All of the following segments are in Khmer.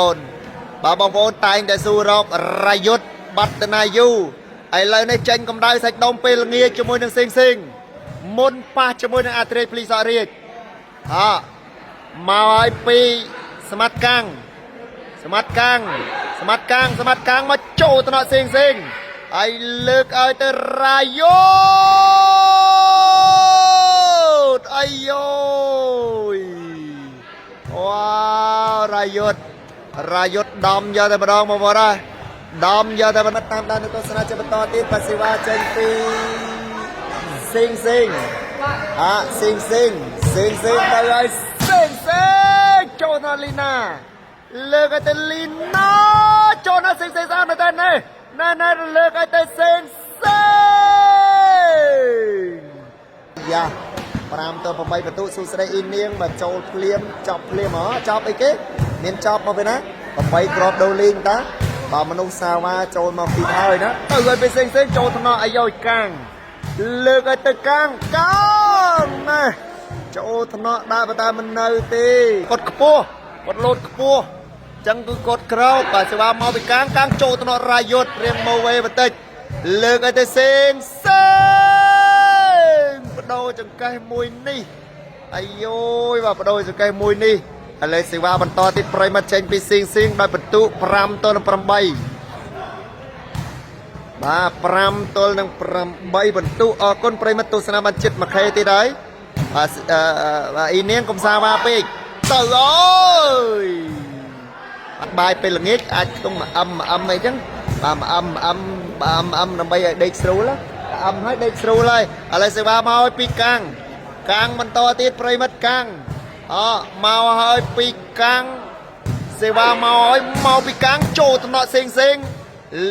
អូនបើបងប្អូនតែងតែស៊ូរករយុទ្ធបតនាយូឥឡូវនេះចេញកម្ដៅសាច់ដុំពេលល្ងាចជាមួយនឹងសិងមុនប៉ះជាមួយនឹងអាត្រេតភ្លីសរាជមកឲ្យពីស្មាត់កាំងមកចូលតំណសិងហើយលើកឲ្យទៅរាយុទ្ធអាយូយវ៉ារាយុទ្ធដំយកតែម្ដងមកបងណាដំយកតែម្ដងតាមដានទស្សនាជាបន្តទៀតបាសេវាចេញពីសិងទៅឲ្យចូលដល់លីណាលើកឲ្យទៅលីណាចូលដល់សិងស្អាតមែនតើណែលើកឲ្យទៅសិងយ៉ា5ទៅ8បន្ទុកសួស្ដីអ៊ីនាងមកចូលភ្លាមចប់ភ្លាមចប់អីគេមានចប់មកវិញណា8គ្រាប់ដូលីងតាបើមនុស្សសាវ៉ាចូលមកពីហើយណាទៅឲ្យទៅសិងចូលថ្នាក់អាយ៉យកាំងលើកឲ្យទៅកាំងណាចូលថ្នាក់ដើរតែមិននៅទេគាត់ខ្ពស់គាត់លោតខ្ពស់ចឹងគឺគាត់ក្រោកបើសេវាមកពីកាំងចូលថ្នាក់រាយុទ្ធរៀងមកវេបន្តិចលើកឲ្យទៅសិងបដូរចង្កេះមួយនេះអាយូយបាទបដូរចង្កេះមួយនេះឥឡូវសេវាបន្តទៀតប្រិមត្តចេញពីស៊ីងដោយបន្ទុក5ទល់នឹង8បាទ5ទល់នឹង8បន្ទុកអរគុណប្រិមត្តទស្សនាបានចិត្តមួយខែទៀតហើយបាទអ៊ីនាងកុំសាវ៉ាពេកទៅអើយអត់បាយពេលល្ងាចអាចខ្ទង់អឹមអីចឹងបាទអឹមដើម្បីឲ្យដេកស្រួលអឹមឲ្យដេកស្រួលហើយឥឡូវសេវាមកឲ្យពីកាំងបន្តទៀតប្រិមិត្តកាំងមកឲ្យពីកាំងសេវាមកពីកាំងចូលតំណក់សិង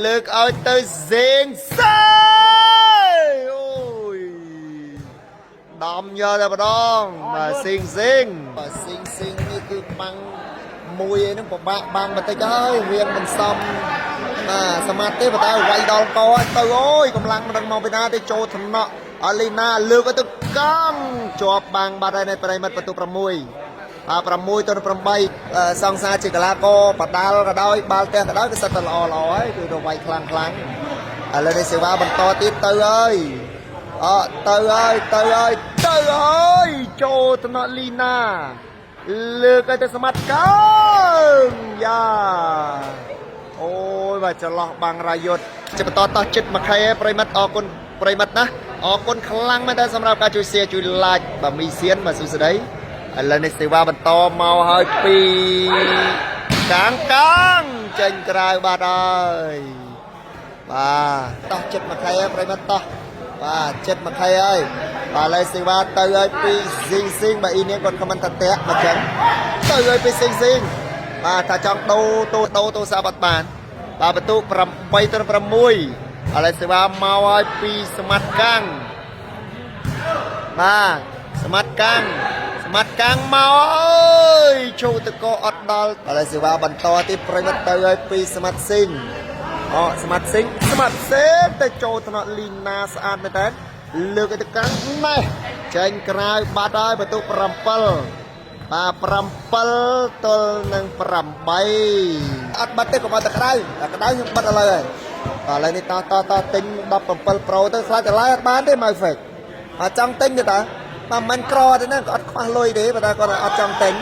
លើកឲ្យទៅសិងអូយដំយកតែម្ដងបាទសិងបាទសិងនេះគឺបាំងមួយឯហ្នឹងពិបាកបាំងបន្តិចហើយវាមិនសមសមាធិទេបើតែវាយដល់កទៅអូយកម្លាំងមិនដឹងមកពីណាទេចូលថ្នាក់អលីណាលើកទៅកាំងជាប់បាំងបាត់ហើយនៅប្រិមិត្តបន្ទុក6 6ទៅ8សង្សារជាកីឡាករបដាល់ក៏ដោយបាល់ទះក៏ដោយគឺសិតតែល្អហើយគឺទៅវាយខ្លាំងឥឡូវនេះសេវាបន្តទៀតទៅហើយចូលថ្នាក់លីណាលើកឲ្យទៅស្មាត់កាំងយ៉ាអូយបាទចន្លោះបាំងរាយុទ្ធជាបន្តតោះចិត្តមួយខែប្រិមិត្តអរគុណប្រិមិត្តណាអរគុណខ្លាំងមែនតើសម្រាប់ការជួយ share ជួយ like បាទមីសៀនបាទសួស្ដីឥឡូវនេះសេវាបន្តមកឲ្យពីកាំងចេញក្រៅបាត់ហើយបាទតោះចិត្តមួយខែប្រិមិត្តតោះបាទចិត្តមួយខែហើយបាទឥឡូវសេវាទៅឲ្យពីស៊ីងបាទអ៊ីនាងគាត់ខមមិនតាក់មកចឹងទៅឲ្យពីស៊ីងបាទថាចង់ដូរទូរស័ព្ទអត់បានបាទបន្ទុក8ទៅ6ឥឡូវសេវាមកឲ្យពីស្មាត់កាំងបាទស្មាត់កាំងមកអើយចូលតកអត់ដល់ឥឡូវសេវាបន្តទៀតប្រិមិត្តទៅឲ្យពីស្មាត់ស៊ីងស្មាត់សេទៅចូលថ្នាក់លីណាស្អាតមែនតើលើកទៅកាំងណែចេញក្រៅបាត់ហើយបន្ទុក7បាទ7ទល់នឹង8អត់បាត់ទេក៏បាត់តែក្តៅខ្ញុំបាត់ឥឡូវហើយបាទឥឡូវនេះតទិញ17 Pro ទៅខ្លាចតម្លៃអត់បានទេម៉ៅហ្វេកអត់ចង់ទិញទេតាបាទមិនក្រទេណាក៏អត់ខ្វះលុយទេបើតែគាត់អត់ចង់ទិញ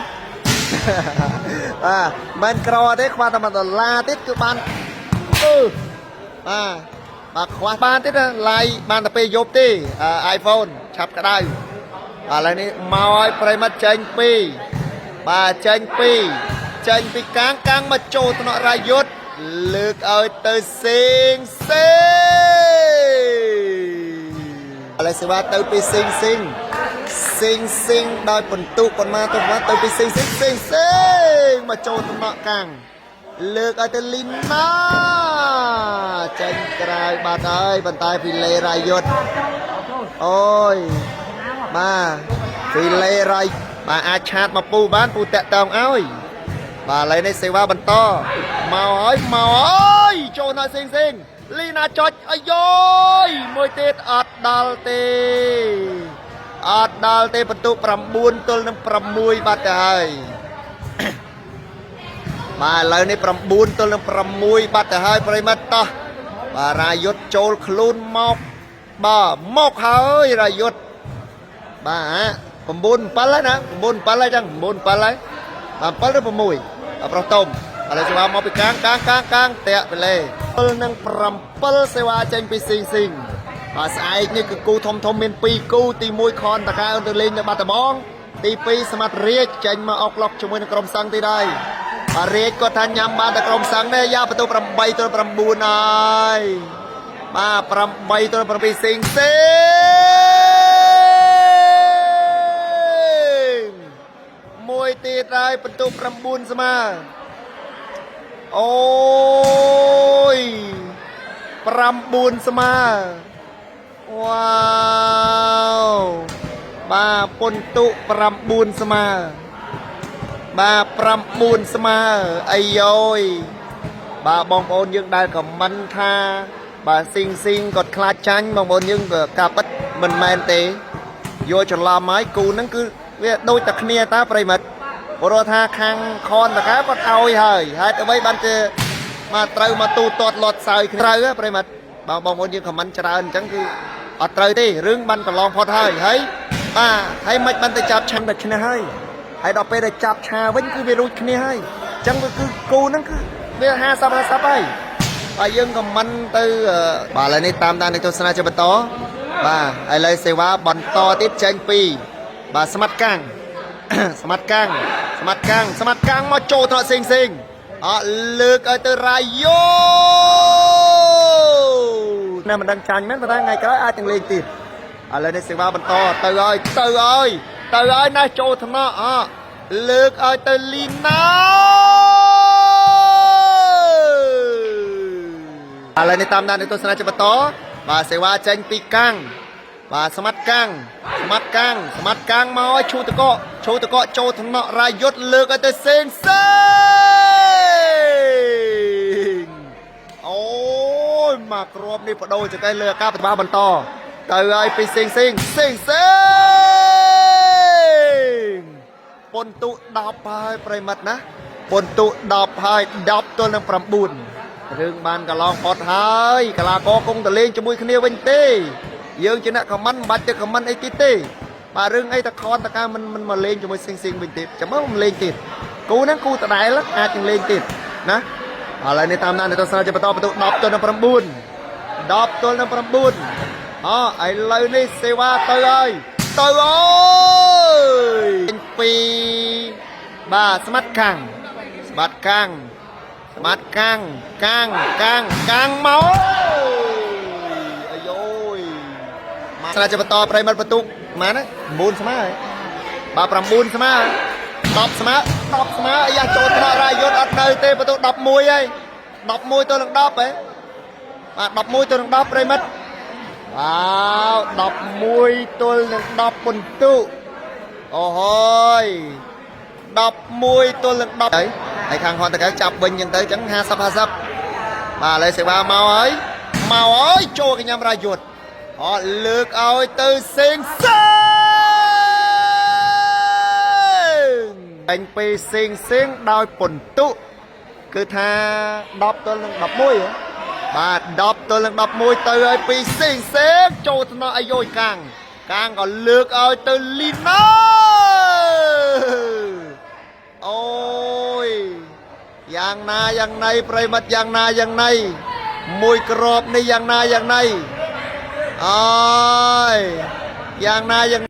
បាទមិនក្រទេខ្វះតែ$1ទៀតគឺបានបាទខ្វះបានទៀតឡាយបានតែពេលយប់ទេ iPhone ឆាប់ក្តៅឥឡូវនេះមកឲ្យប្រិមិត្តចេញពីកាំងមកចូលថ្នាក់រាយុទ្ធលើកឲ្យទៅសិងឥឡូវសេវាទៅពីសិងដោយបន្ទុកប៉ុន្មានទៅពីសិងមកចូលថ្នាក់កាំងលើកឲ្យទៅលីណាចេញក្រៅបាត់ហើយបន្តែពីលេរាយុទ្ធអូយបាទពីលេរាយបាទអាចឆាតមកពូបានពូតាក់តងឲ្យបាទឥឡូវនេះសេវាបន្តមកហើយចូលនៅសិងលីណាចុចអាយយមួយទៀតអត់ដល់ទេបន្ទុក9ទល់នឹង6បាត់ទៅហើយ បាទឥឡូវនេះ9ទល់នឹង6បាត់ទៅហើយប្រិមិត្តតោះបាទរាយុទ្ធចូលខ្លួនមកបាទមកហើយរាយុទ្ធបាទ9 7ហើយណា9 7ហើយចឹង9 7ហើយបាទ7ឬ6ប្រុសតុំឥឡូវសេវាមកពីកាងតាក់ទៅលេ7និង7សេវាចេញពីស៊ីងបាទស្អែកនេះគឺគូធំមាន2គូទី1ខនតកាទៅលេងនៅបាត់ដំបងទី2សមត្ថរាជចេញមកអុកឡុកជាមួយនឹងក្រុមសង្ឃទីដែរបាទរាជគាត់ថាញ៉ាំបានតែក្រុមសង្ឃទេយ៉ាបន្ទូ8ទល់9ហើយបាទ8ទល់7ស៊ីងមួយទៀតហើយបន្ទូ9ស្មើអូយ9ស្មើវ៉ាវបាទពុនតុ9ស្មើបាទ9ស្មើអីយ៉យបាទបងប្អូនយើងដែលខមមិនថាបាទស៊ីងគាត់ខ្លាចចាញ់បងប្អូនយើងក៏ការពិតមិនមែនទេយកច្រឡំហើយគូហ្នឹងគឺវាដូចតែគ្នាតាប្រិមិត្តព្រោះថាខាងខនតកែគាត់ឲ្យហើយហេតុអ្វីបានជាមកត្រូវមកទូទាត់លាត់សើយត្រូវប្រិមិត្តបងប្អូនយើងខមមិនច្រើនអញ្ចឹងគឺអត់ត្រូវទេរឿងបានកន្លងផុតហើយបាទហើយមិនបានទៅចាប់ឆាំតែឈ្នះហើយដល់ពេលដែលចាប់ឆាវិញគឺវារួចគ្នាហើយអញ្ចឹងគឺគូហ្នឹងគឺវា50ហើយបាទយើងខមមិនទៅបាទឥឡូវនេះតាមដាននៃទស្សនាជាបន្តបាទឥឡូវសេវាបន្តទៀតចេញពីបាទស្មាត់កាំងស្មាត់កាំងមកចូលត្រក់ស៊ីងអត់លើកឲ្យទៅរាយោណាមិនដឹងចាញ់មែនប៉ុន្តែថ្ងៃក្រោយអាចទាំងលេងទៀតឥឡូវនេះសេវាបន្តទៅហើយណាចូលថ្នាក់លើកឲ្យទៅលីណាឥឡូវនេះតាមដានទស្សនាជាបន្តបាទសេវាចេញពីកាំងបាទស្មាត់កាំងមកឲ្យឈូតកចូលថ្នាក់រាយុទ្ធលើកឲ្យទៅសេងអូយមកគ្រាប់នេះបដូរចង្កេះលើអាកាសប្រតិបត្តិបន្តទៅឲ្យពីសេងពុនតុ10ហើយប្រិមិត្តណាពុនតុ10ហើយ10ទល់នឹង9រឿងបានកន្លងផុតហើយកីឡាករគង់តលេងជាមួយគ្នាវិញទេយើងជាអ្នកខមមិនបាច់ទៅខមមិនអីទៀតទេបាទរឿងអីតខនតកាមិនមកលេងជាមួយស៊ីងវិញទៀតចាំមើលមិនលេងទៀតគូហ្នឹងគូដដែលអាចនឹងលេងទៀតណាឥឡូវនេះតាមដានទស្សនាជាបន្តបន្ទុក10ទល់នឹង9ឥឡូវនេះសេវាទៅហើយពីបាទស្មាត់កាំងមកស្រាជាបន្តប្រិមិត្តបន្ទុកម៉ាន9ស្មើហើយបាទ9ស្មើ10ស្មើអាយ៉ាចូលថ្នាក់រាយុទ្ធអត់នៅទេបន្ទុក11ហើយ11ទល់នឹង10ហ៎បាទ11ទល់នឹង10ប្រិមិត្តវ៉ាវ11ទល់នឹង10បន្ទុកអូហើយ11ទល់នឹង10ហើយខាងហនតកែចាប់វិញអញ្ចឹងទៅអញ្ចឹង50បាទឥឡូវសេវាមកហើយចូលកញ្ញារាយុទ្ធអត់លើកឲ្យទៅសេងអញពេលសេងដោយពុនតុគឺថា10ទល់នឹង11បាទ10ទល់នឹង11ទៅឲ្យពីសេងចូលថ្នាក់អាយុយកាំងក៏លើកឲ្យទៅលីណាអូយយ៉ាងណាយ៉ាងណីប្រិមិត្តយ៉ាងណាយ៉ាងណីមួយក្របនេះយ៉ាងណាយ៉ាងណីអើយយ៉ាងណាយ៉ាង